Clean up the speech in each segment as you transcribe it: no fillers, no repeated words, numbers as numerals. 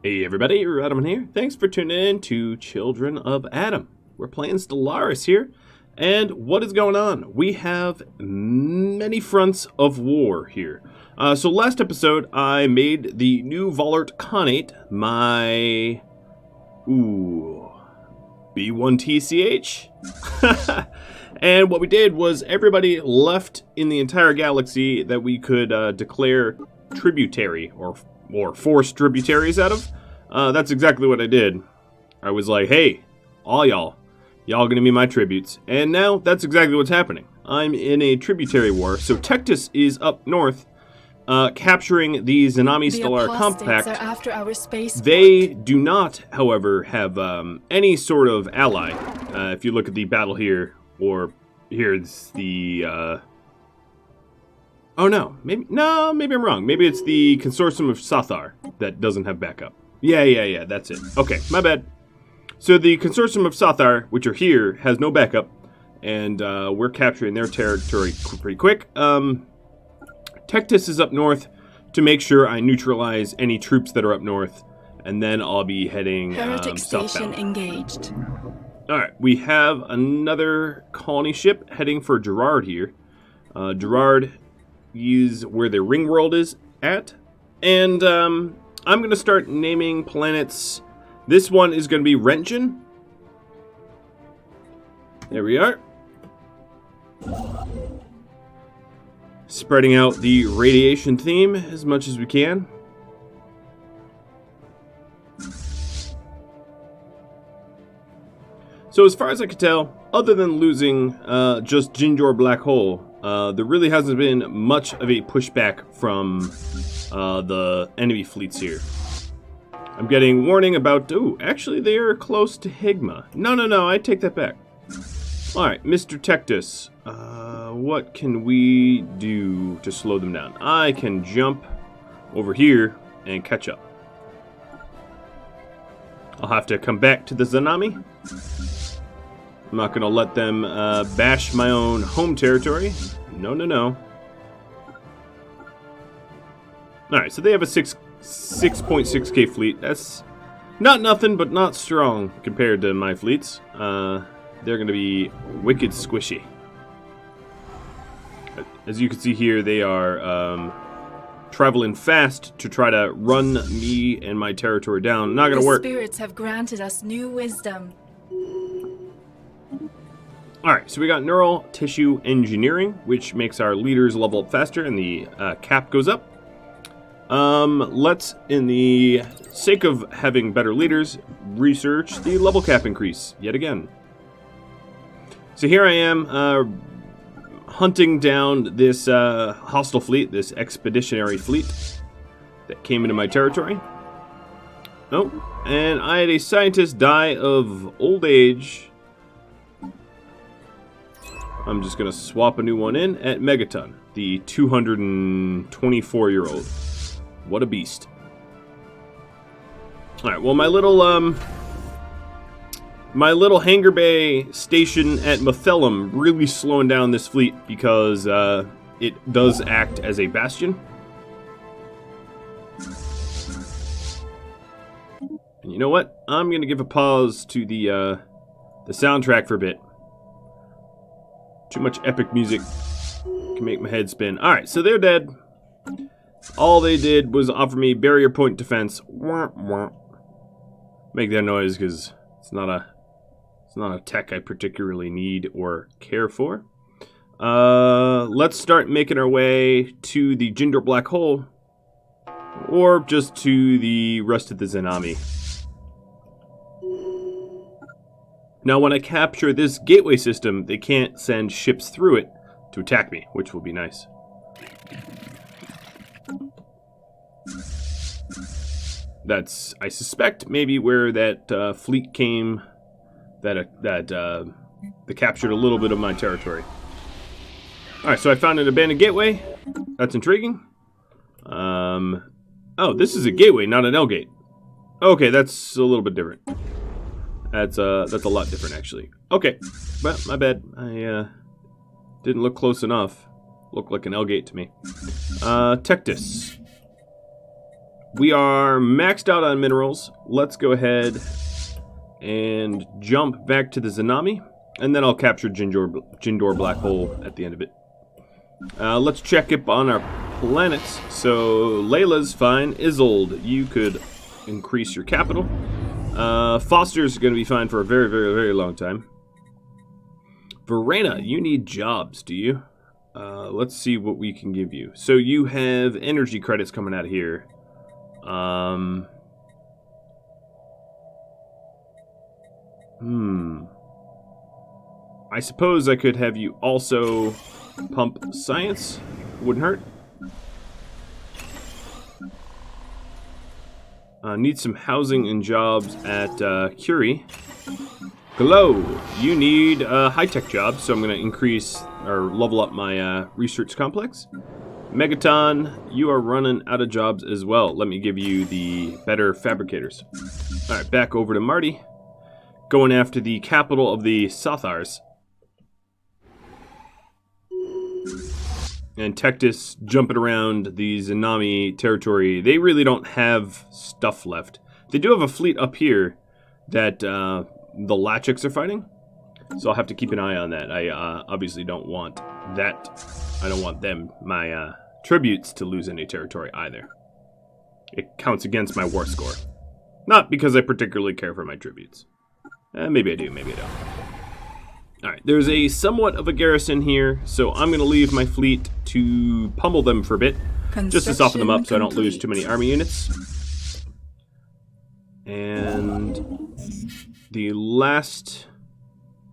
Hey everybody, Rhadamant here. Thanks for tuning in to Children of Adam. We're playing Stellaris here, and what is going on? We have many fronts of war here. So last episode, I made the new Volart Khanate my... B1TCH? And what we did was everybody left in the entire galaxy that we could declare Tributary, or force tributaries out of. That's exactly what I did. I was like, hey, all y'all gonna be my tributes. And now that's exactly what's happening. I'm in a tributary war. So Tectus is up north, capturing the Zanami Stellar Compact. Are after our space they do not, however, have any sort of ally. If you look at the battle here, or here's the... Oh no, maybe I'm wrong. Maybe it's the Consortium of Sathar that doesn't have backup. Yeah, that's it. Okay, my bad. So the Consortium of Sathar, which are here, has no backup, and we're capturing their territory pretty quick. Tectus is up north to make sure I neutralize any troops that are up north, and then I'll be heading Heretic southbound. station engaged. Alright, we have another colony ship heading for Gerard here. Gerard is where the ring world is at, and I'm going to start naming planets. This one is going to be Rentgen. There we are. Spreading out the radiation theme as much as we can. So as far as I can tell, other than losing just Jinjor Black Hole, there really hasn't been much of a pushback from the enemy fleets here. I'm getting warning about... Ooh, actually they are close to Higma. No, I take that back. Alright, Mr. Tectus, what can we do to slow them down? I can jump over here and catch up. I'll have to come back to the Zanami. I'm not going to let them bash my own home territory. No. Alright, so they have a 6.6k fleet. That's not nothing, but not strong compared to my fleets. They're going to be wicked squishy. As you can see here, they are traveling fast to try to run me and my territory down. Not going to work. The spirits have granted us new wisdom. Alright, so we got neural tissue engineering, which makes our leaders level up faster and the cap goes up. Let's, in the sake of having better leaders, research the level cap increase yet again. So here I am hunting down this hostile fleet, this expeditionary fleet that came into my territory. Oh, and I had a scientist die of old age. I'm just going to swap a new one in at Megaton, the 224-year-old. What a beast. Alright, well, my little hangar bay station at Mathelum really slowing down this fleet because it does act as a bastion. And you know what? I'm going to give a pause to the soundtrack for a bit. Too much epic music can make my head spin. Alright, so they're dead. All they did was offer me barrier point defense. Make that noise because it's not a tech I particularly need or care for. Let's start making our way to the Jinder Black Hole, or just to the rest of the Zanami. Now, when I capture this gateway system, they can't send ships through it to attack me, which will be nice. That's, I suspect, maybe where that fleet came that captured a little bit of my territory. Alright, so I found an abandoned gateway. That's intriguing. Oh, this is a gateway, not an L-gate. Okay, that's a little bit different. That's a lot different, actually. Okay, well, my bad. I didn't look close enough. Looked like an L-gate to me. Tectus. we are maxed out on minerals. Let's go ahead and jump back to the Zanami, and then I'll capture Jindor Black Hole at the end of it. Let's check up on our planets. So Layla's fine. Isolde, you could increase your capital. Foster's going to be fine for a very, very, very long time. Verena, you need jobs, do you? Let's see what we can give you. So you have energy credits coming out of here. I suppose I could have you also pump science. Wouldn't hurt. Need some housing and jobs at Curie. Glow, you need high-tech jobs, so I'm going to increase or level up my research complex. Megaton, you are running out of jobs as well. Let me give you the better fabricators. Alright, back over to Marty. Going after the capital of the Sothars. And Tectus jumping around the Zanami territory. They really don't have stuff left. They do have a fleet up here that the Lachiks are fighting. So I'll have to keep an eye on that. I obviously don't want that. I don't want them, my tributes, to lose any territory either. It counts against my war score. Not because I particularly care for my tributes. Maybe I do, maybe I don't. Alright, there's a somewhat of a garrison here, so I'm going to leave my fleet to pummel them for a bit, just to soften them up so I don't lose too many army units. And the last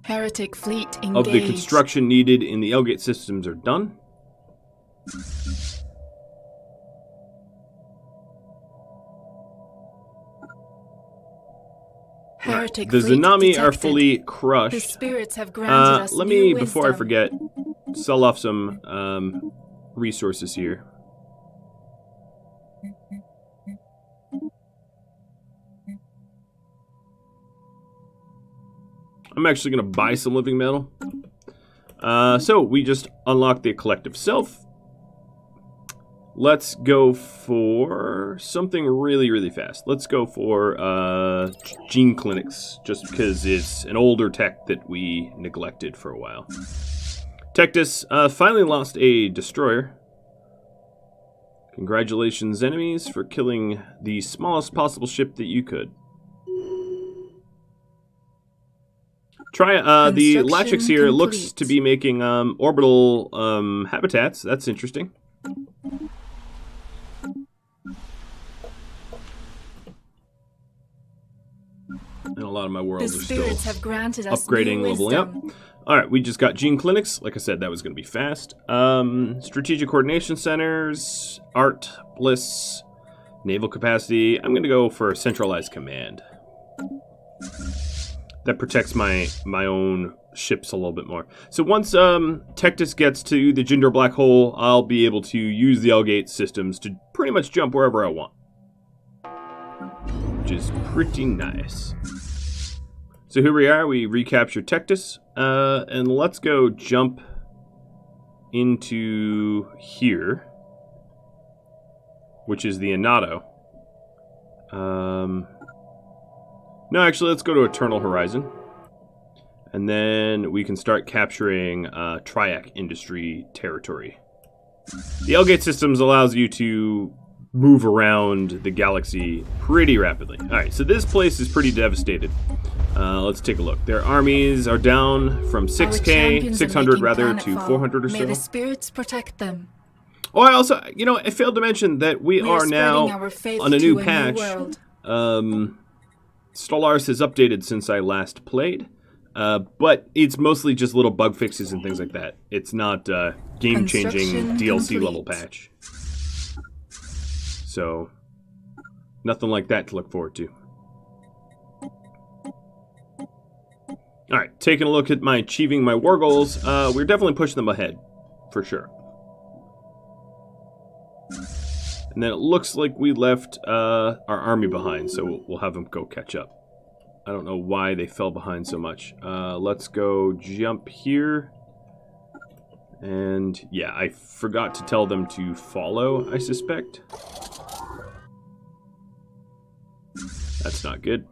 Heretic fleet engaged. of the construction needed in the Elgate systems are done. Heretic The fleet Zanami are detected. fully crushed. The spirits have granted us Let new me, before I wisdom. forget, sell off some resources here. I'm actually going to buy some living metal. So we just unlocked the collective self. Let's go for something really, really fast. Let's go for gene clinics, just because it's an older tech that we neglected for a while. Tectus finally lost a destroyer. Congratulations, enemies, for killing the smallest possible ship that you could. Try the Lachiks here. Looks to be making orbital habitats. That's interesting. And a lot of my worlds are still upgrading, leveling up. Alright, we just got gene clinics. Like I said, that was going to be fast. Strategic coordination centers, art, bliss, naval capacity. I'm going to go for centralized command. That protects my own ships a little bit more. So once Tectus gets to the Jindor Black Hole, I'll be able to use the Elgate systems to pretty much jump wherever I want. Which is pretty nice. So here we are, we recaptured Tectus, and let's go jump into here, which is the Anato. No, actually, let's go to Eternal Horizon, and then we can start capturing Triac Industry territory. The Elgate systems allows you to move around the galaxy pretty rapidly. Alright, so this place is pretty devastated. Let's take a look. Their armies are down from 6K, 600 rather, to 400 or so. May the spirits protect them. Oh, I also, I failed to mention that we are now on a new patch. Stellaris has updated since I last played, but it's mostly just little bug fixes and things like that. It's not game-changing DLC level patch. So, nothing like that to look forward to. Alright, taking a look at achieving my war goals. We're definitely pushing them ahead, for sure. And then it looks like we left our army behind, so we'll have them go catch up. I don't know why they fell behind so much. Let's go jump here. And yeah, I forgot to tell them to follow, I suspect. That's not good.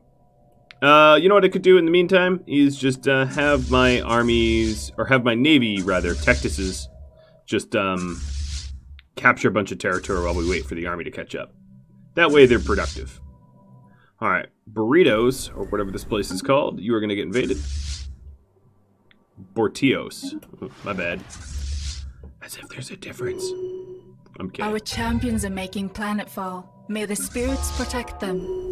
You know what I could do in the meantime is just have my armies, or have my navy rather, Tectuses, just capture a bunch of territory while we wait for the army to catch up. That way they're productive. Alright, burritos, or whatever this place is called, you are going to get invaded. Bortios. Oh, my bad. As if there's a difference. I'm kidding. Our champions are making planetfall. May the spirits protect them.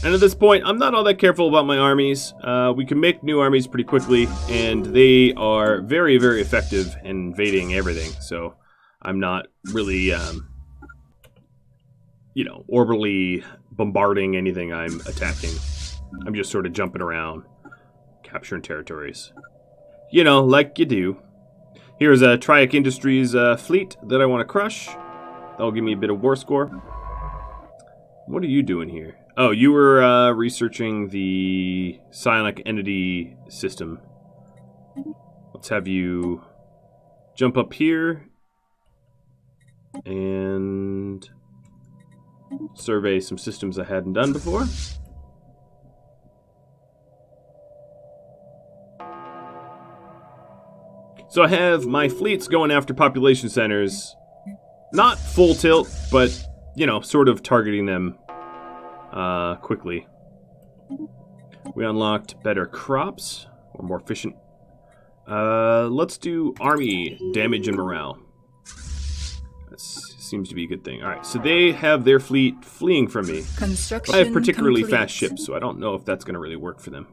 And at this point, I'm not all that careful about my armies. We can make new armies pretty quickly, and they are very, very effective in invading everything. So I'm not really, orbitally bombarding anything I'm attacking. I'm just sort of jumping around, capturing territories. You know, like you do. Here's a Triac Industries fleet that I want to crush. That'll give me a bit of war score. What are you doing here? Oh, you were researching the psionic entity system. Let's have you jump up here and survey some systems I hadn't done before. So I have my fleets going after population centers. Not full tilt, but, sort of targeting them quickly. We unlocked better crops, or more efficient. Let's do army damage and morale. That seems to be a good thing. Alright, so they have their fleet fleeing from me. Construction I have particularly complete. fast ships, so I don't know if that's going to really work for them.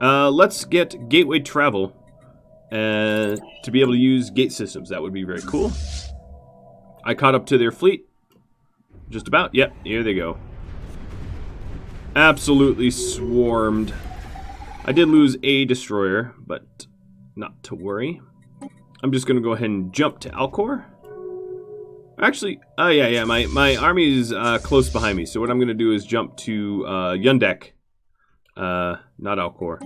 Let's get gateway travel to be able to use gate systems. That would be very cool. I caught up to their fleet. Just about. Yep, here they go. Absolutely swarmed. I did lose a destroyer, but not to worry. I'm just going to go ahead and jump to Alcor. Actually, yeah, my army is close behind me, so what I'm going to do is jump to Yundek, not Alcor,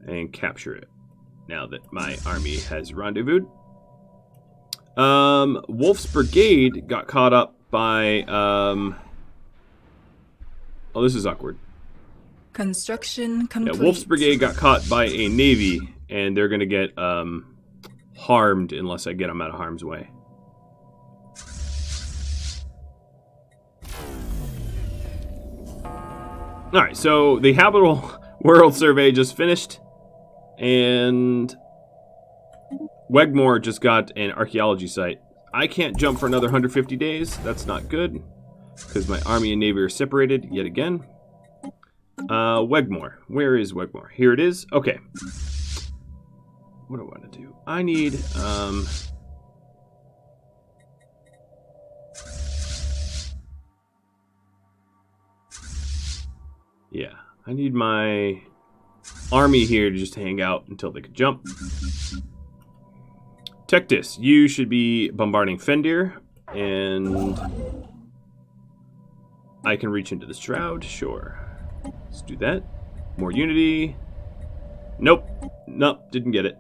and capture it, now that my army has rendezvoused. Wolf's Brigade got caught up by, oh, this is awkward. Construction complete. Yeah, Wolf's Brigade got caught by a navy, and they're going to get harmed unless I get them out of harm's way. Alright, so the habitable world survey just finished, and Wegmore just got an archaeology site. I can't jump for another 150 days. That's not good, because my army and navy are separated yet again. Wegmore. Where is Wegmore? Here it is. Okay. What do I want to do? I need, yeah, I need my army here to just hang out until they can jump. Tectus, you should be bombarding Fendir, and I can reach into the Shroud, sure. Let's do that. More unity. Nope. Nope, didn't get it.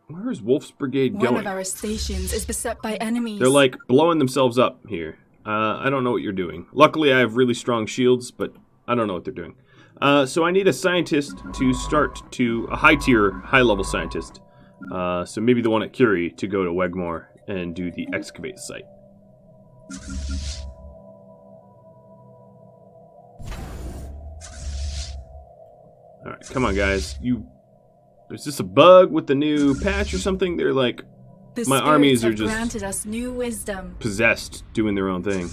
Where is Wolf's Brigade going? One of our stations is beset by enemies. They're like blowing themselves up here. I don't know what you're doing. Luckily, I have really strong shields, but I don't know what they're doing. So I need a scientist to start to a high-level scientist. So maybe the one at Curie to go to Wegmore and do the excavate site. Alright, come on guys. Is this a bug with the new patch or something? They're like, my armies are just granted us new wisdom. Possessed, doing their own thing.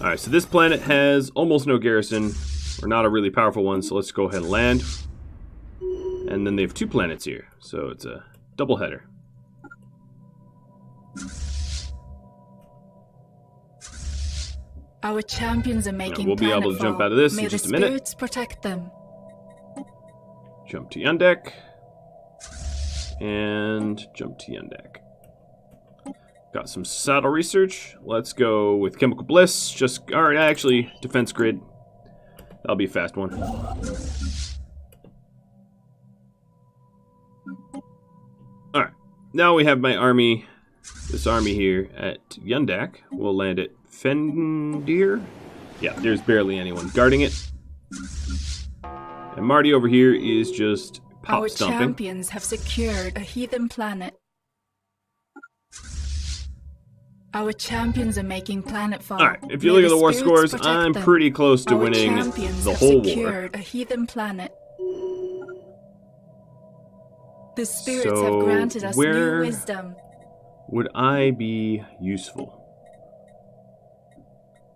Alright, so this planet has almost no garrison. We're not a really powerful one, so let's go ahead and land. And then they have 2 planets here, so it's a double header. Our champions are making we'll be able to jump out of this in just a minute. May the spirits protect them. Jump to Yundek. And jump to Yundek. Got some saddle research. Let's go with Chemical Bliss. Alright, actually, Defense Grid. That'll be a fast one. Alright. Now we have my army this army here at Yundak. We'll land at Fendir. Yeah, there's barely anyone guarding it. And Marty over here is just pop Our stomping. champions have secured a heathen planet. Our champions are making planetfall. Alright, if you look at the war scores, I'm pretty close to winning the whole war. Secured a heathen planet. The spirits have granted us new wisdom. Would I be useful?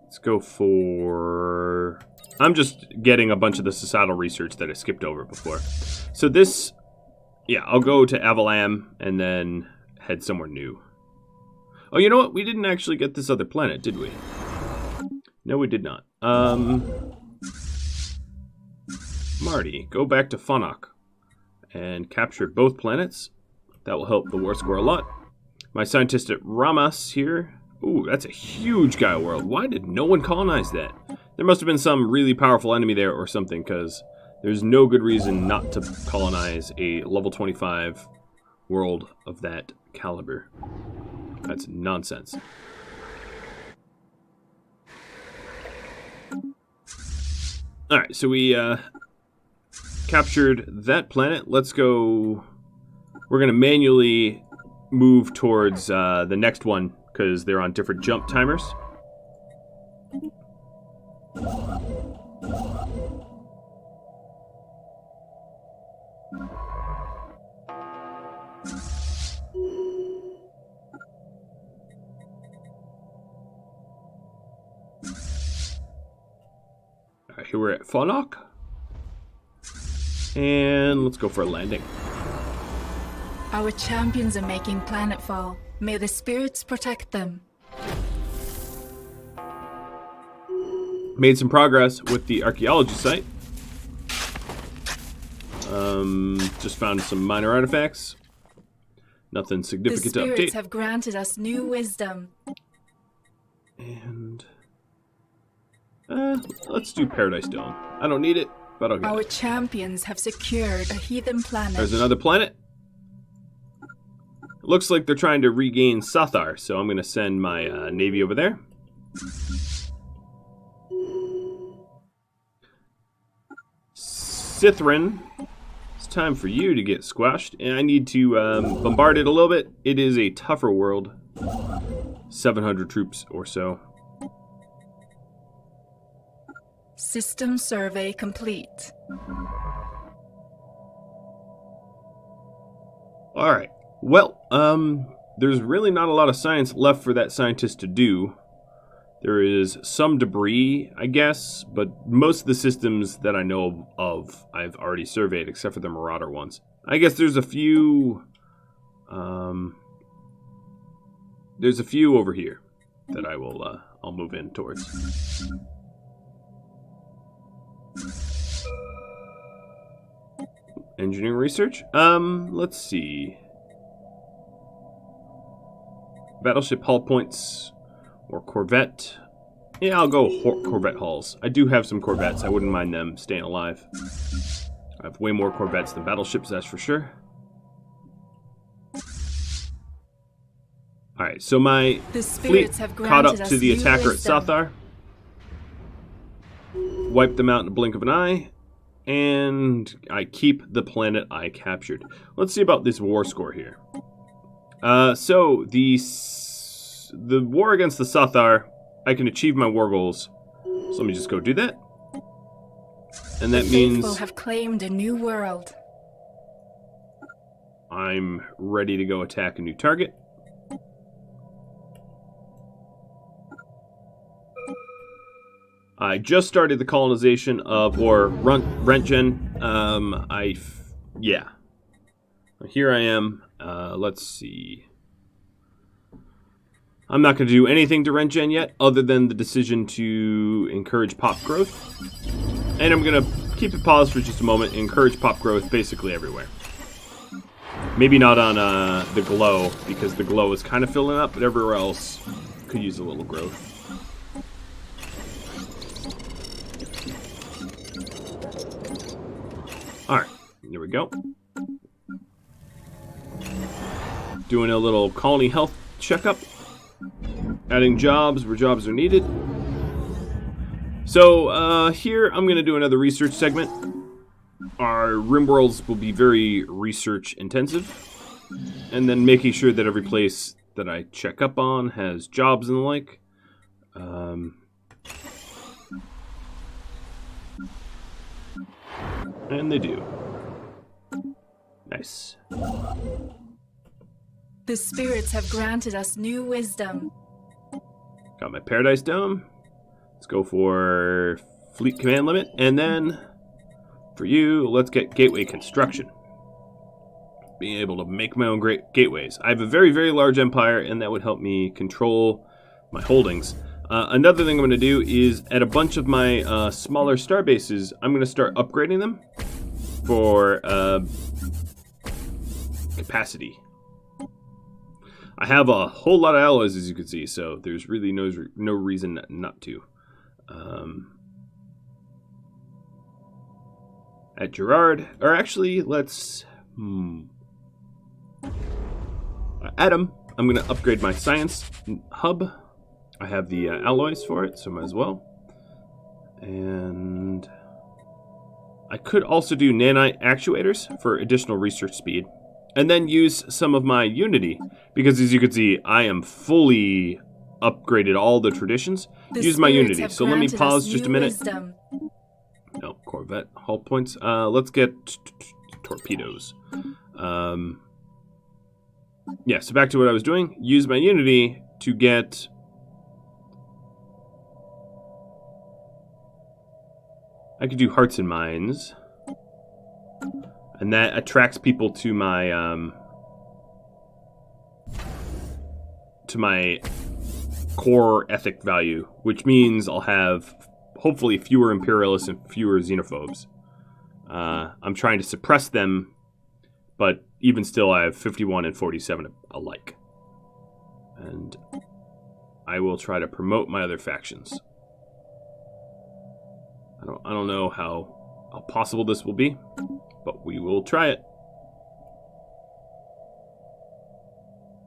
Let's go for... I'm just getting a bunch of the societal research that I skipped over before. So this... Yeah, I'll go to Avalam and then head somewhere new. Oh, you know what? We didn't actually get this other planet, did we? No, we did not. Marty, go back to Funok and capture both planets. That will help the war score a lot. My scientist at Ramas here. Ooh, that's a huge Gaia world. Why did no one colonize that? There must have been some really powerful enemy there or something, because there's no good reason not to colonize a level 25 world of that caliber. That's nonsense. Alright, so we captured that planet. Let's go... We're going to manually move towards the next one, because they're on different jump timers. Alright, here we're at Funok. And let's go for a landing. Our champions are making planetfall. May the spirits protect them. Made some progress with the archaeology site. Just found some minor artifacts. Nothing significant to update. The spirits have granted us new wisdom. And let's do Paradise Dome. I don't need it, but I'll get Our it. champions have secured a heathen planet. There's another planet. It looks like they're trying to regain Sathar, so I'm going to send my navy over there. Sithrin, it's time for you to get squashed, and I need to bombard it a little bit. It is a tougher world. 700 troops or so. System survey complete. Alright. Well, there's really not a lot of science left for that scientist to do. There is some debris, I guess, but most of the systems that I know of, I've already surveyed, except for the marauder ones. I guess there's a few, over here that I will, I'll move in towards. Engineering research? Let's see. Battleship hull points or Corvette. Yeah, I'll go Corvette hulls. I do have some Corvettes. I wouldn't mind them staying alive. I have way more Corvettes than battleships, that's for sure. Alright, so my fleet caught up to the attacker at Sathar. Wiped them out in a blink of an eye. And I keep the planet I captured. Let's see about this war score here. So the war against the Sathar, I can achieve my war goals. So let me just go do that. And that means Faithful have claimed a new world. I'm ready to go attack a new target. I just started the colonization of, or Rentgen. Yeah. Here I am. Let's see. I'm not going to do anything to Rentgen yet, other than the decision to encourage pop growth. And I'm going to keep it paused for just a moment and encourage pop growth basically everywhere. Maybe not on the glow, because the glow is kind of filling up, but everywhere else could use a little growth. Alright, there we go. Doing a little colony health checkup. Adding jobs where jobs are needed. So, here I'm going to do another research segment. Our RimWorlds will be very research intensive. And then making sure that every place that I check up on has jobs and the like. And they do. Nice. The spirits have granted us new wisdom. Got my Paradise Dome. Let's go for Fleet Command Limit. And then, for you, let's get Gateway Construction. Being able to make my own great gateways. I have a very, very large empire, and that would help me control my holdings. Another thing I'm going to do is, at a bunch of my smaller star bases, I'm going to start upgrading them for capacity. I have a whole lot of alloys, as you can see, so there's really no reason not to. At Gerard, or actually, let's... Adam, I'm going to upgrade my science hub. I have the alloys for it, so might as well. And I could also do nanite actuators for additional research speed. And then use some of my Unity, because as you can see, I am fully upgraded all the traditions. Use my Unity. So let me pause just a minute. No, Corvette hull points. Let's get torpedoes. Yeah, so back to what I was doing. Use my Unity to get... I could do hearts and minds. And that attracts people to my core ethic value, which means I'll have hopefully fewer imperialists and fewer xenophobes. I'm trying to suppress them, but even still I have 51 and 47 alike. And I will try to promote my other factions. I don't know how possible this will be, but we will try it.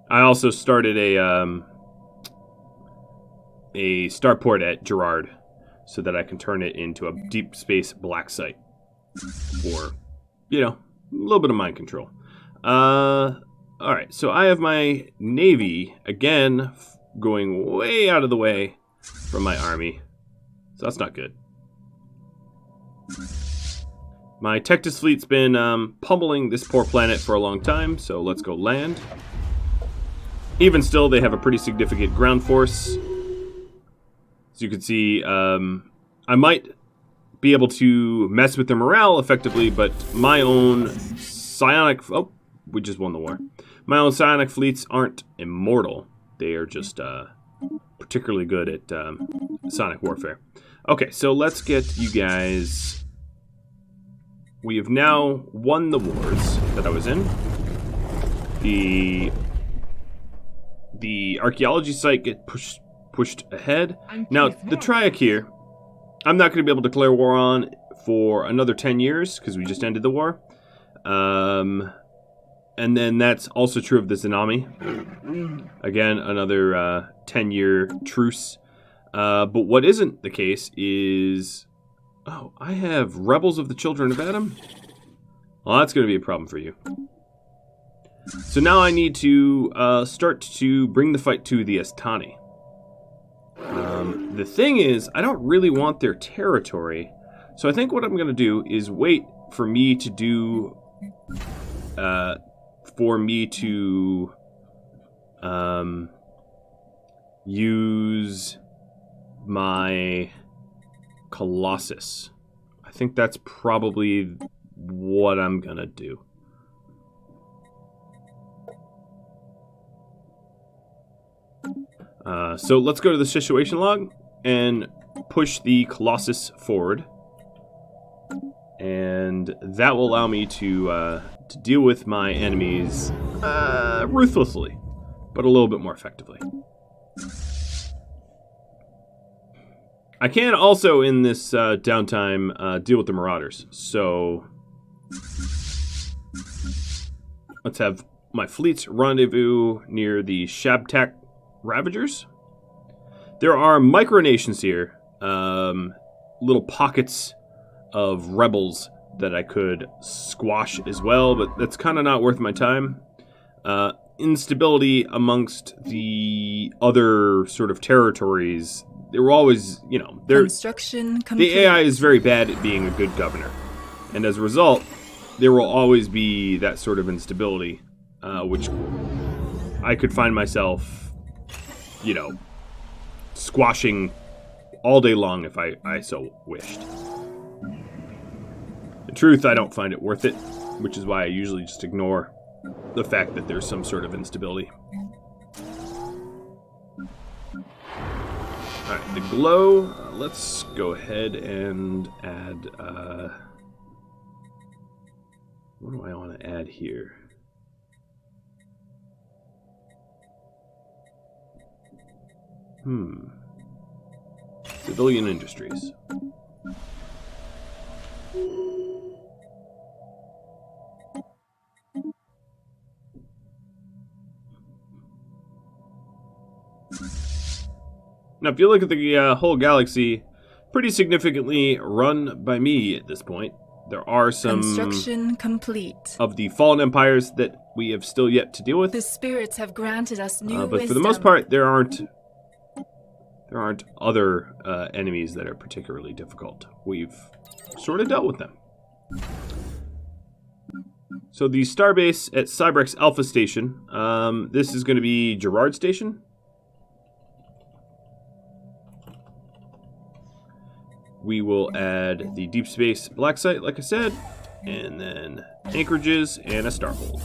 I also started a starport at Gerard so that I can turn it into a deep space black site for, a little bit of mind control. Alright, so I have my navy, again, going way out of the way from my army. So that's not good. My Tectus fleet's been pummeling this poor planet for a long time, so let's go land. Even still, they have a pretty significant ground force. As you can see, I might be able to mess with their morale effectively, but my own psionic... Oh, we just won the war. My own psionic fleets aren't immortal. They are just particularly good at sonic warfare. Okay, so let's get you guys... We have now won the wars that I was in. The archaeology site get pushed ahead. Now, the Triac here, I'm not going to be able to declare war on for another 10 years, because we just ended the war. And then that's also true of the Tsunami. Again, another 10-year truce. But what isn't the case is... Oh, I have Rebels of the Children of Adam? Well, that's going to be a problem for you. So now I need to start to bring the fight to the Estani. The thing is, I don't really want their territory. So I think what I'm going to do is wait for me to do... use my Colossus. I think that's probably what I'm gonna do. So let's go to the situation log and push the Colossus forward. And that will allow me to deal with my enemies ruthlessly, but a little bit more effectively. I can also, in this downtime, deal with the marauders. So let's have my fleet's rendezvous near the Shabtak Ravagers. There are micronations here, little pockets of rebels that I could squash as well, but that's kind of not worth my time. Instability amongst the other sort of territories. They were always, Construction complete. the AI is very bad at being a good governor. And as a result, there will always be that sort of instability, which I could find myself, squashing all day long if I so wished. In truth, I don't find it worth it, which is why I usually just ignore the fact that there's some sort of instability. Alright, the glow, let's go ahead and add, what do I want to add here? Civilian industries. Now, if you look at the whole galaxy, pretty significantly run by me at this point. There are some Construction complete. of the fallen empires that we have still yet to deal with. The spirits have granted us new But wisdom. for the most part, there aren't other enemies that are particularly difficult. We've sort of dealt with them. So the starbase at Cybrex Alpha Station. This is going to be Gerard Station. We will add the deep space black site, like I said, and then anchorages and a starhold.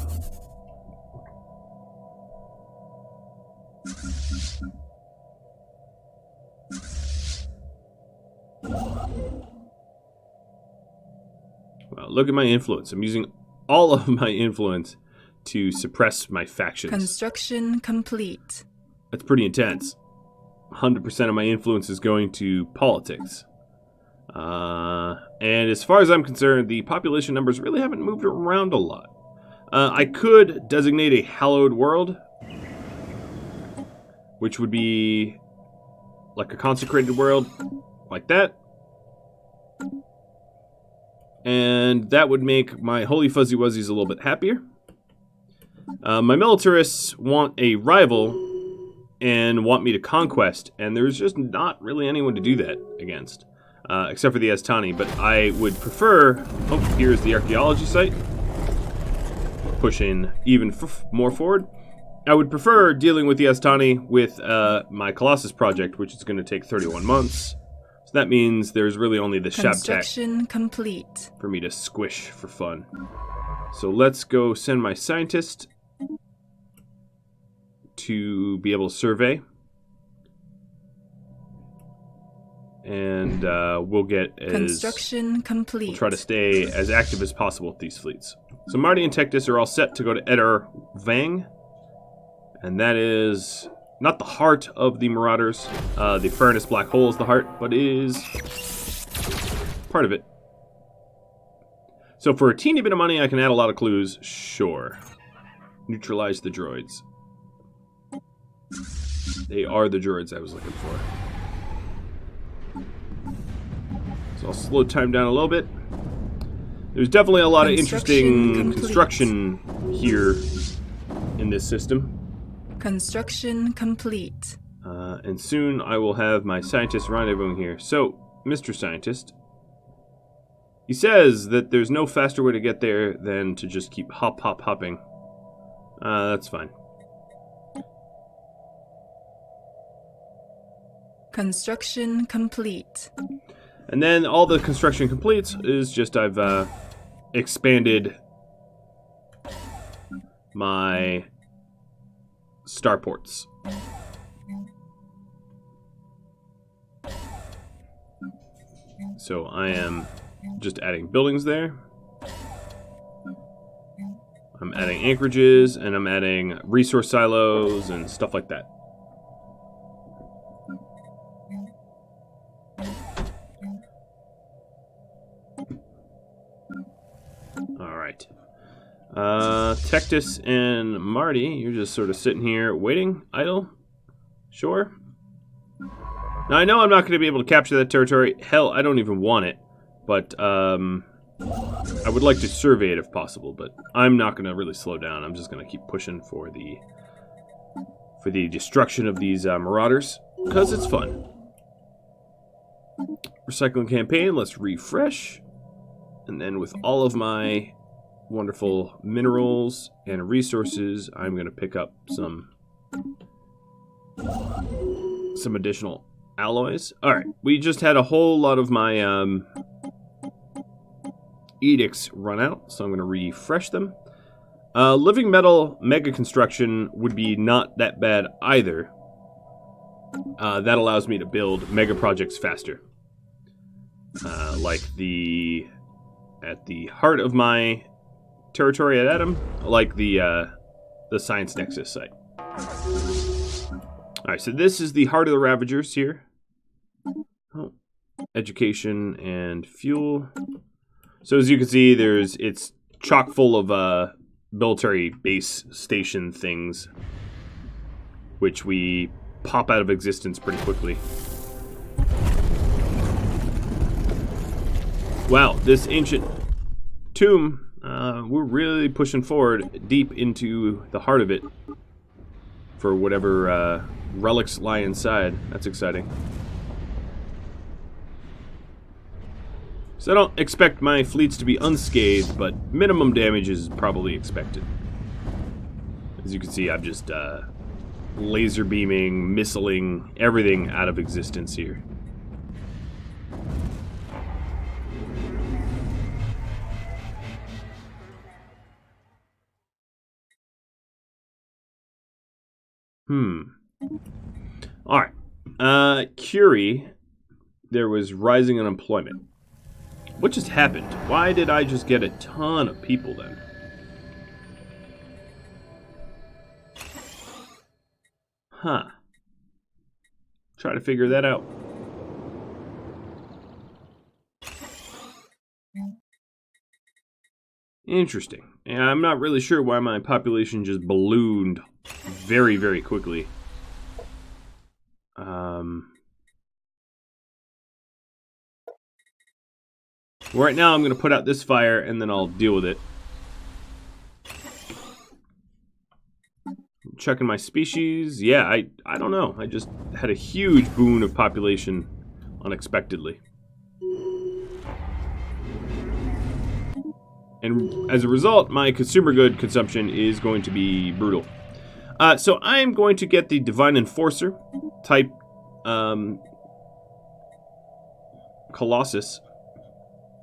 Well, look at my influence. I'm using all of my influence to suppress my factions. Construction complete. That's pretty intense. 100% of my influence is going to politics. And as far as I'm concerned, the population numbers really haven't moved around a lot. I could designate a hallowed world, which would be like a consecrated world, like that. And that would make my holy fuzzy wuzzies a little bit happier. My militarists want a rival and want me to conquest, and there's just not really anyone to do that against. Except for the Aztani, but I would prefer... Oh, here's the archaeology site. Pushing even more forward. I would prefer dealing with the Aztani with my Colossus project, which is going to take 31 months. So that means there's really only the Construction Shabtak complete. for me to squish for fun. So let's go send my scientist to be able to survey. And we'll get as... Construction complete. We'll try to stay as active as possible with these fleets. So Marty and Tectus are all set to go to Edar Vang. And that is not the heart of the Marauders. The Furnace Black Hole is the heart, but is part of it. So for a teeny bit of money, I can add a lot of clues. Sure. Neutralize the droids. They are the droids I was looking for. So I'll slow time down a little bit. There's definitely a lot of interesting construction here in this system. Construction complete. And soon I will have my scientist rendezvousing here. So, Mr. Scientist, he says that there's no faster way to get there than to just keep hopping. That's fine. Construction complete. And then all the construction completes is just I've expanded my starports. So I am just adding buildings there. I'm adding anchorages, and I'm adding resource silos and stuff like that. Tectus and Marty, you're just sort of sitting here waiting, idle. Sure. Now, I know I'm not going to be able to capture that territory. Hell, I don't even want it. But, I would like to survey it if possible, but I'm not going to really slow down. I'm just going to keep pushing for the destruction of these marauders, because it's fun. Recycling campaign, let's refresh. And then with all of my wonderful minerals and resources, I'm going to pick up some additional alloys. Alright, we just had a whole lot of my edicts run out, so I'm going to refresh them. Living metal mega construction would be not that bad either. That allows me to build mega projects faster. Like at the heart of my territory at Adam, like the Science Nexus site. Alright, so this is the heart of the Ravagers here. Oh, education and fuel. So as you can see, it's chock full of military base station things, which we pop out of existence pretty quickly. Wow, this ancient tomb, we're really pushing forward deep into the heart of it for whatever relics lie inside. That's exciting. So I don't expect my fleets to be unscathed, but minimum damage is probably expected. As you can see, I'm just laser beaming, missiling everything out of existence here. Alright. Curie, there was rising unemployment. What just happened? Why did I just get a ton of people then? Huh. Try to figure that out. Interesting. Yeah, I'm not really sure why my population just ballooned very, very quickly. Right now I'm going to put out this fire and then I'll deal with it. Checking my species. Yeah, I don't know. I just had a huge boon of population unexpectedly. And as a result, my consumer good consumption is going to be brutal. So I'm going to get the Divine Enforcer type Colossus,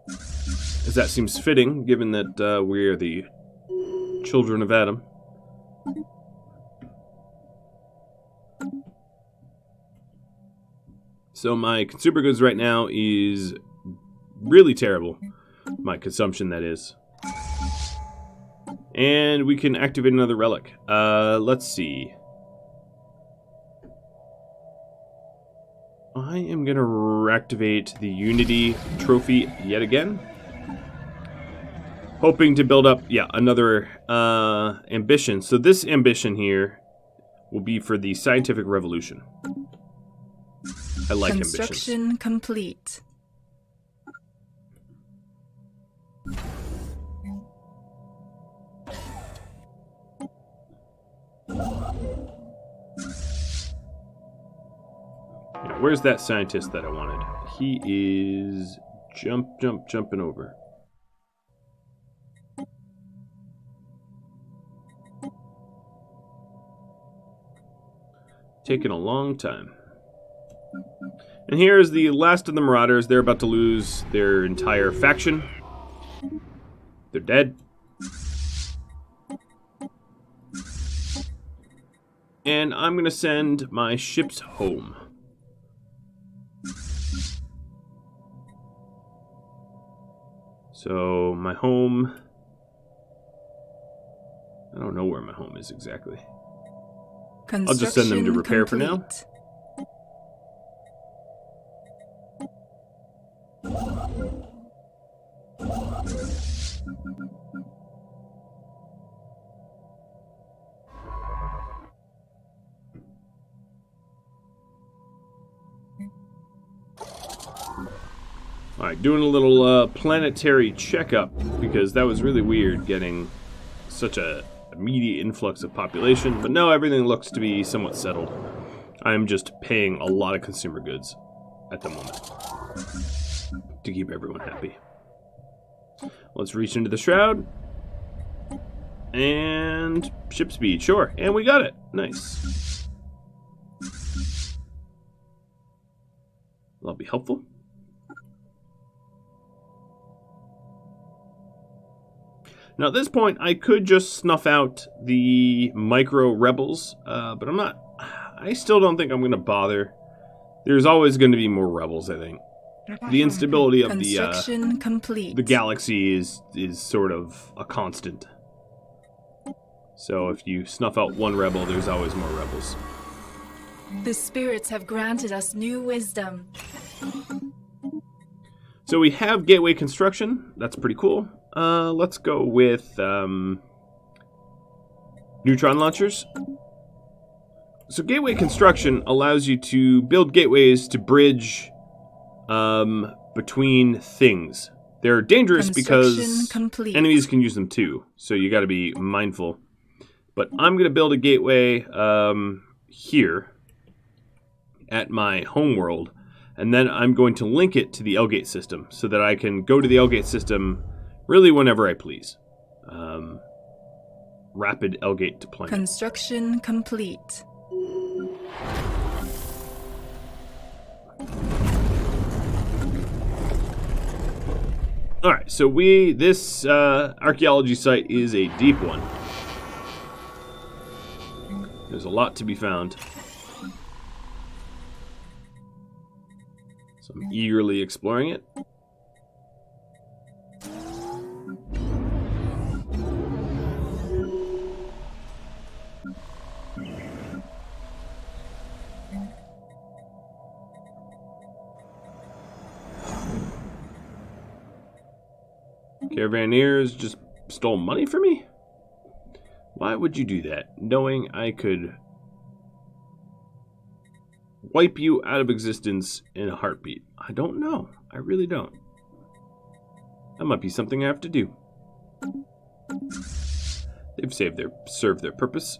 as that seems fitting, given that we are the children of Adam. So my consumer goods right now is really terrible. My consumption, that is. And we can activate another relic. Let's see. I am going to reactivate the Unity trophy yet again. Hoping to build up, another ambition. So this ambition here will be for the scientific revolution. I like ambitions. Construction complete. Where's that scientist that I wanted? He is jumping over. Taking a long time. And here's the last of the marauders. They're about to lose their entire faction. They're dead. And I'm going to send my ships home. So, my home... I don't know where my home is exactly. I'll just send them to repair for now. Alright, doing a little planetary checkup, because that was really weird getting such a immediate influx of population, but now everything looks to be somewhat settled. I'm just paying a lot of consumer goods at the moment to keep everyone happy. Let's reach into the shroud. And ship speed, sure. And we got it. Nice. That'll be helpful. Now at this point, I could just snuff out the micro rebels, but I'm not. I still don't think I'm going to bother. There's always going to be more rebels, I think. The instability of the galaxy is sort of a constant. So if you snuff out one rebel, there's always more rebels. The spirits have granted us new wisdom. So we have gateway construction. That's pretty cool. Let's go with neutron launchers. So gateway construction allows you to build gateways to bridge between things. They're dangerous because enemies can use them too. So you got to be mindful. But I'm going to build a gateway here at my home world, and then I'm going to link it to the L-Gate system so that I can go to the L-Gate system really whenever I please. Rapid L-Gate deployment. Construction complete. Alright, so this archaeology site is a deep one. There's a lot to be found. So I'm eagerly exploring it. Caravaneers just stole money from me? Why would you do that, knowing I could wipe you out of existence in a heartbeat? I don't know. I really don't. That might be something I have to do. They've served their purpose.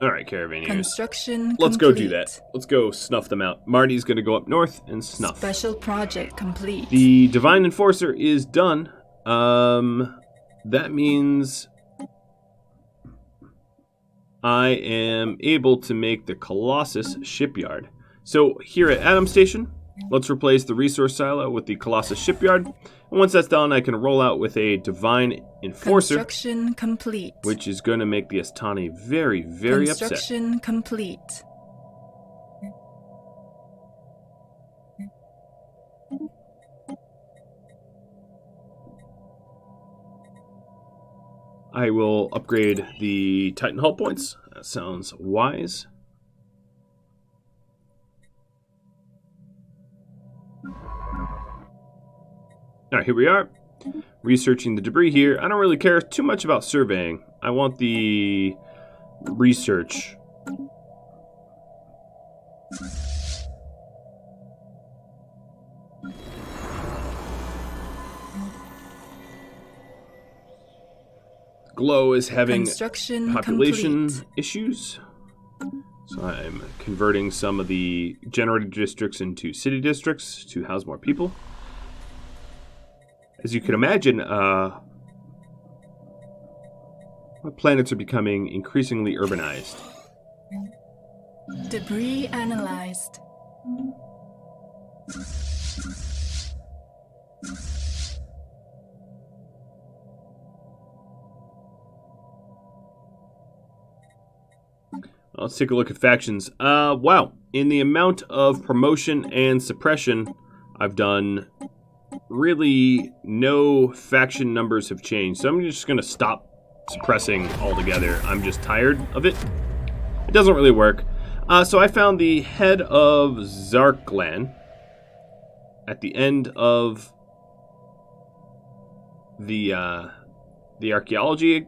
Alright, Caravaneers. Construction Let's complete. go do that. Let's go snuff them out. Marty's going to go up north and snuff. Special project complete. The Divine Enforcer is done. That means I am able to make the Colossus shipyard. So here at Atom Station, let's replace the resource silo with the Colossus shipyard. And once that's done, I can roll out with a Divine Enforcer. Construction complete. Which is going to make the Astani very, very upset. Construction complete. I will upgrade the Titan hull points. That sounds wise. Alright, here we are. Researching the debris here. I don't really care too much about surveying. I want the research. Glow is having population issues. So I'm converting some of the generated districts into city districts to house more people. As you can imagine, my planets are becoming increasingly urbanized. Debris analyzed. Let's take a look at factions. Wow. In the amount of promotion and suppression I've done, really no faction numbers have changed. So I'm just going to stop suppressing altogether. I'm just tired of it. It doesn't really work. So I found the head of Zarklan at the end of the archaeology,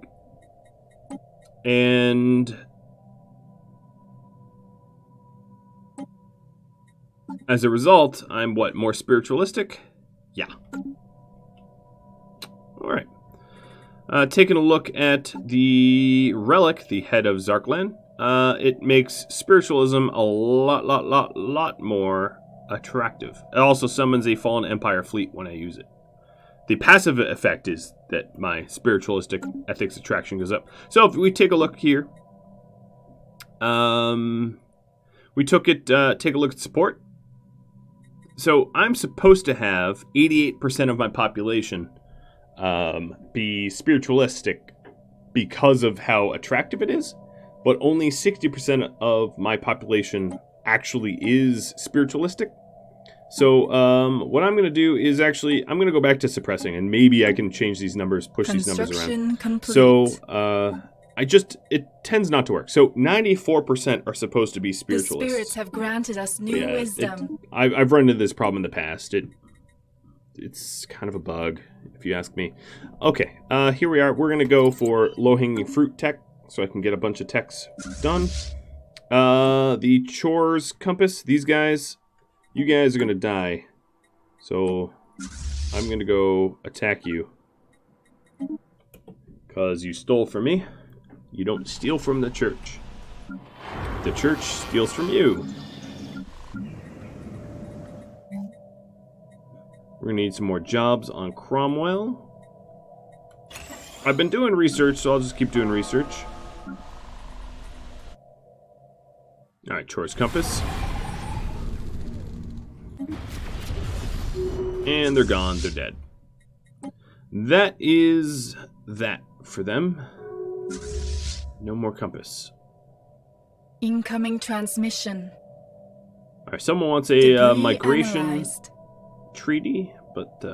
and As a result, I'm what, more spiritualistic? Yeah. Alright. Taking a look at the relic, the head of Zarklan, it makes spiritualism a lot more attractive. It also summons a Fallen Empire fleet when I use it. The passive effect is that my spiritualistic ethics attraction goes up. So if we take a look here, we take a look at support. So I'm supposed to have 88% of my population be spiritualistic because of how attractive it is, but only 60% of my population actually is spiritualistic. So what I'm going to do is actually, I'm going to go back to suppressing, and maybe I can change these numbers, push these numbers around. Complete. So it tends not to work. So 94% are supposed to be spiritualists. The spirits have granted us new wisdom. I've run into this problem in the past. It's kind of a bug, if you ask me. Okay, here we are. We're going to go for low-hanging fruit tech, so I can get a bunch of techs done. The chores compass, these guys, you guys are going to die. So I'm going to go attack you. Because you stole from me. You don't steal from the church. The church steals from you. We're going to need some more jobs on Cromwell. I've been doing research, so I'll just keep doing research. Alright, Chores Compass. And they're gone, they're dead. That is that for them. No more compass. Incoming transmission. Alright, someone wants a migration analyzed. treaty, but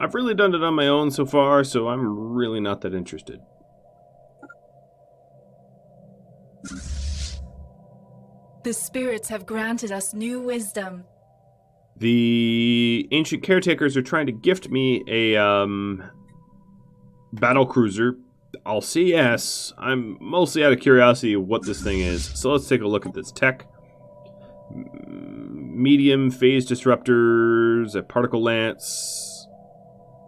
I've really done it on my own so far, so I'm really not that interested. The spirits have granted us new wisdom. The ancient caretakers are trying to gift me a battle cruiser. I'll say yes. I'm mostly out of curiosity of what this thing is. So let's take a look at this tech. Medium phase disruptors, a particle lance.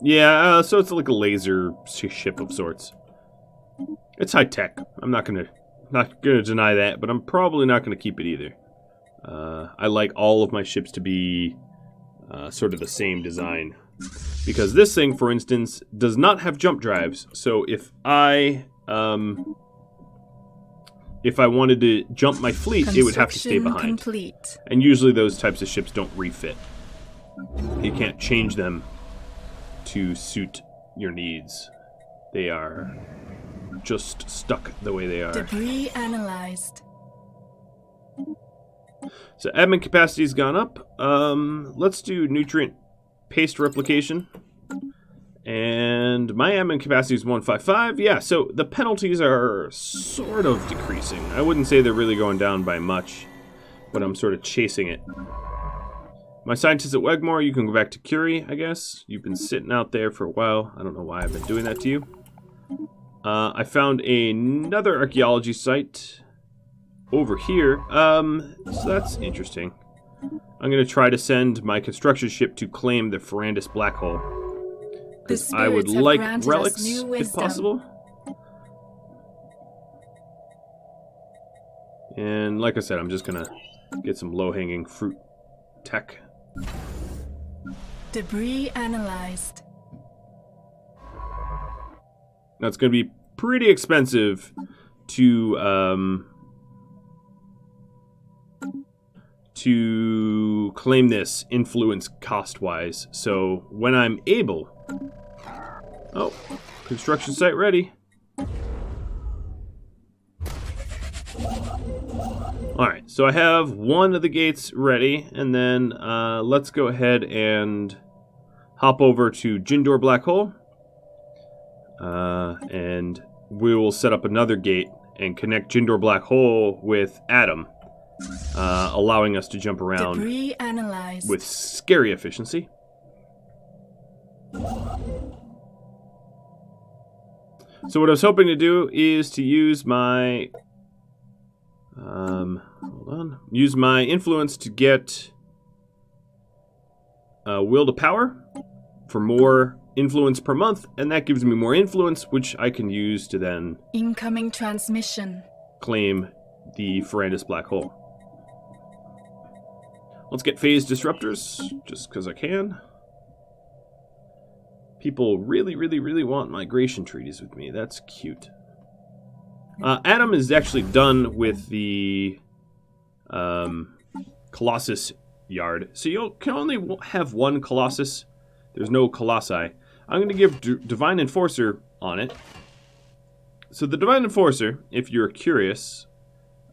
Yeah, so it's like a laser ship of sorts. It's high tech. I'm not gonna deny that, but I'm probably not gonna keep it either. I like all of my ships to be sort of the same design. Because this thing, for instance, does not have jump drives. So if I wanted to jump my fleet, it would have to stay behind. Complete. And usually those types of ships don't refit. You can't change them to suit your needs. They are just stuck the way they are. Debris analyzed. So admin capacity's gone up. Let's do nutrient paste replication. And my admin capacity is 155. Yeah, so the penalties are sort of decreasing. I wouldn't say they're really going down by much, but I'm sort of chasing it. My scientists at Wegmore, you can go back to Curie, I guess. You've been sitting out there for a while. I don't know why I've been doing that to you. I found another archaeology site over here. So that's interesting. I'm going to try to send my construction ship to claim the Ferrandis black hole. I would like relics, if possible. And like I said, I'm just going to get some low-hanging fruit tech. Debris analyzed. Now it's going to be pretty expensive to claim this influence cost-wise. So when I'm able... Oh, construction site ready. Alright, so I have one of the gates ready, and then let's go ahead and hop over to Jindor Black Hole. And we will set up another gate and connect Jindor Black Hole with Adam, allowing us to jump around with scary efficiency. So what I was hoping to do is to use my use my influence to get Will to Power for more influence per month, and that gives me more influence, which I can use to then Incoming transmission. claim the Ferrandis black hole. Let's get phase disruptors, just because I can. People really, really, really want migration treaties with me. That's cute. Adam is actually done with the Colossus yard. So you can only have one Colossus. There's no Colossi. I'm going to give Divine Enforcer on it. So the Divine Enforcer, if you're curious...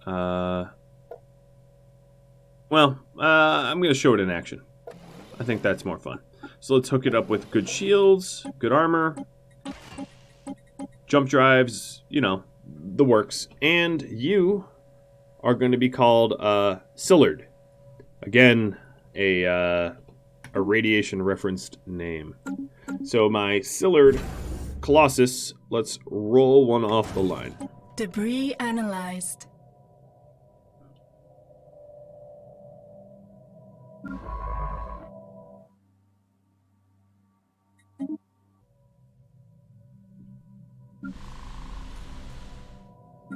I'm going to show it in action. I think that's more fun. So let's hook it up with good shields, good armor, jump drives, you know, the works. And you are going to be called Sillard. Again, a radiation-referenced name. So my Sillard Colossus, let's roll one off the line. Debris analyzed.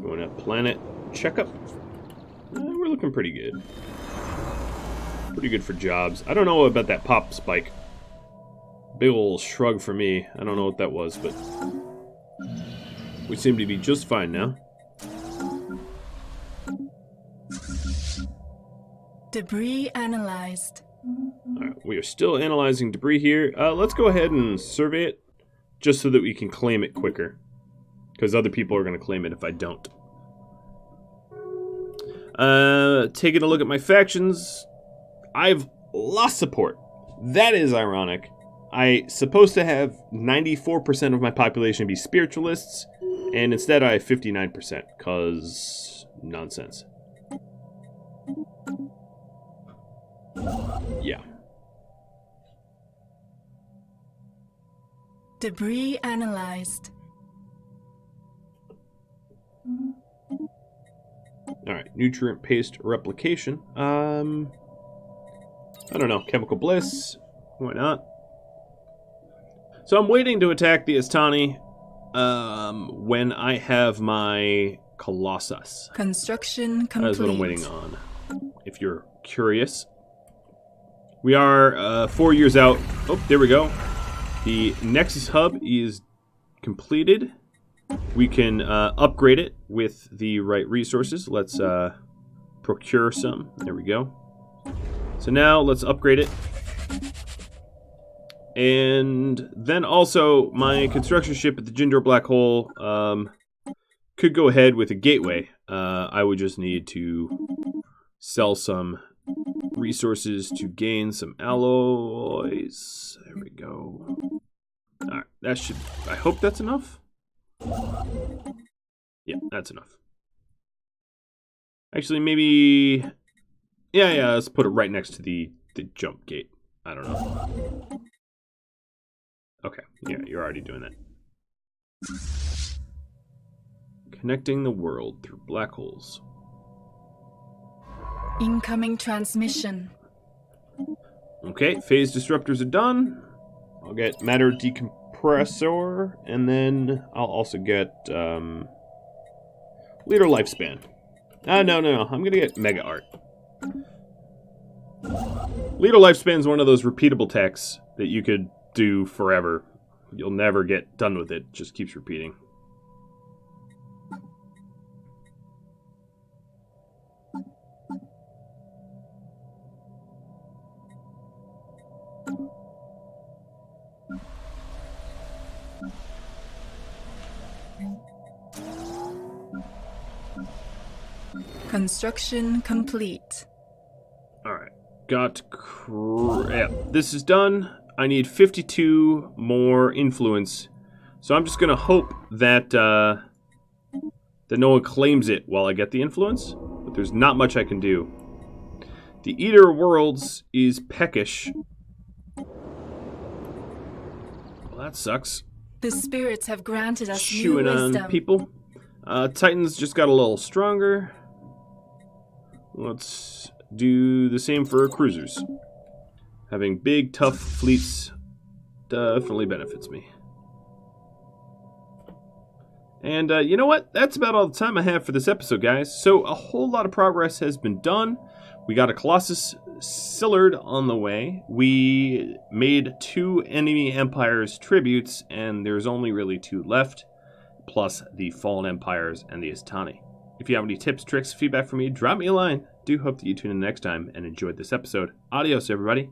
Going at planet checkup. We're looking pretty good. Pretty good for jobs. I don't know about that pop spike. Big ol' shrug for me. I don't know what that was, but we seem to be just fine now. Debris analyzed. Alright, we are still analyzing debris here. Let's go ahead and survey it, just so that we can claim it quicker. Because other people are going to claim it if I don't. Taking a look at my factions. I've lost support. That is ironic. I'm supposed to have 94% of my population be spiritualists, and instead I have 59%, because nonsense. Yeah. Debris analyzed. Alright, nutrient paste replication. I don't know, chemical bliss. Why not? So I'm waiting to attack the Astani when I have my Colossus. Construction complete. That is what I'm waiting on, if you're curious. We are 4 years out. Oh, there we go. The Nexus Hub is completed. We can upgrade it with the right resources. Let's procure some. There we go. So now let's upgrade it. And then also my construction ship at the Jindor Black Hole could go ahead with a gateway. I would just need to sell some resources to gain some alloys. There we go. Alright, that should... I hope that's enough. Yeah, that's enough. Actually, maybe... Yeah, let's put it right next to the jump gate. I don't know. Okay, yeah, you're already doing that. Connecting the world through black holes. Incoming transmission. Okay, phase disruptors are done. I'll get matter decompressor, and then I'll also get leader lifespan. No, I'm gonna get mega art. Leader lifespan is one of those repeatable techs that you could do forever. You'll never get done with it. It just keeps repeating. Construction complete. Alright. Yeah, this is done. I need 52 more influence. So I'm just going to hope that that no one claims it while I get the influence. But there's not much I can do. The Eater of Worlds is peckish. Well, that sucks. The spirits have granted us Chewing new wisdom. on people. Titans just got a little stronger. Let's do the same for cruisers. Having big, tough fleets definitely benefits me. And you know what? That's about all the time I have for this episode, guys. So a whole lot of progress has been done. We got a Colossus Sillard on the way. We made 2 enemy empires tributes, and there's only really 2 left, plus the Fallen Empires and the Istani. If you have any tips, tricks, feedback for me, drop me a line. Do hope that you tune in next time and enjoyed this episode. Adios, everybody.